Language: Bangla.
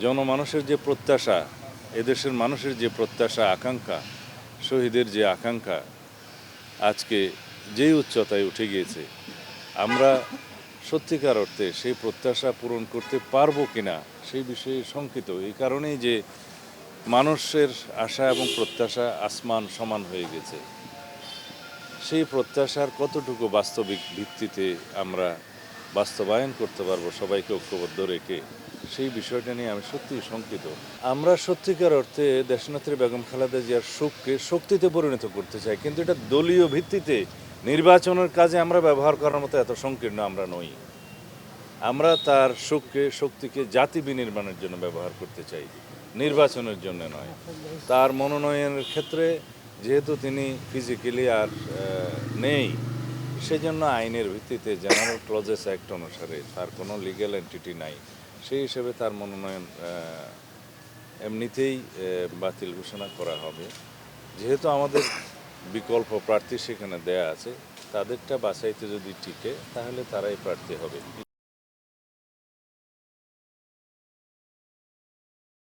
জনমানুষের যে প্রত্যাশা, এদেশের মানুষের যে প্রত্যাশা আকাঙ্ক্ষা, শহীদের যে আকাঙ্ক্ষা আজকে যেই উচ্চতায় উঠে গিয়েছে, আমরা সত্যিকার অর্থে সেই প্রত্যাশা পূরণ করতে পারবো কিনা সেই বিষয়ে শঙ্কিত। এই কারণেই যে মানুষের আশা এবং প্রত্যাশা আসমান সমান হয়ে গেছে। সেই প্রত্যাশার কতটুকু বাস্তবিক ভিত্তিতে আমরা বাস্তবায়ন করতে পারবো সবাইকে ঐক্যবদ্ধ রেখে, সেই বিষয়টা নিয়ে আমি সত্যিই শঙ্কিত। আমরা সত্যিকার অর্থে দেশনেত্রী বেগম খালেদা জিয়ার সুখকে শক্তিতে পরিণত করতে চাই, কিন্তু এটা দলীয় ভিত্তিতে নির্বাচনের কাজে আমরা ব্যবহার করার মতো এত সংকীর্ণ আমরা নই। আমরা তার সুখকে শক্তিকে জাতি বিনির্মাণের জন্য ব্যবহার করতে চাই, নির্বাচনের জন্য নয়। তার মনোনয়নের ক্ষেত্রে যেহেতু তিনি ফিজিক্যালি আর নেই, সেজন্য আইনের ভিত্তিতে জেনারেল ক্লজেস অ্যাক্ট অনুসারে তার কোনো লিগ্যাল এন্টিটি নাই, সেই হিসেবে তার মনোনয়ন এমনিতেই বাতিল ঘোষণা করা হবে। যেহেতু আমাদের বিকল্প প্রার্থী সেখানে দেয়া আছে, তাদেরটা বাছাইতে যদি টিকে তাহলে তারাই প্রার্থী হবে।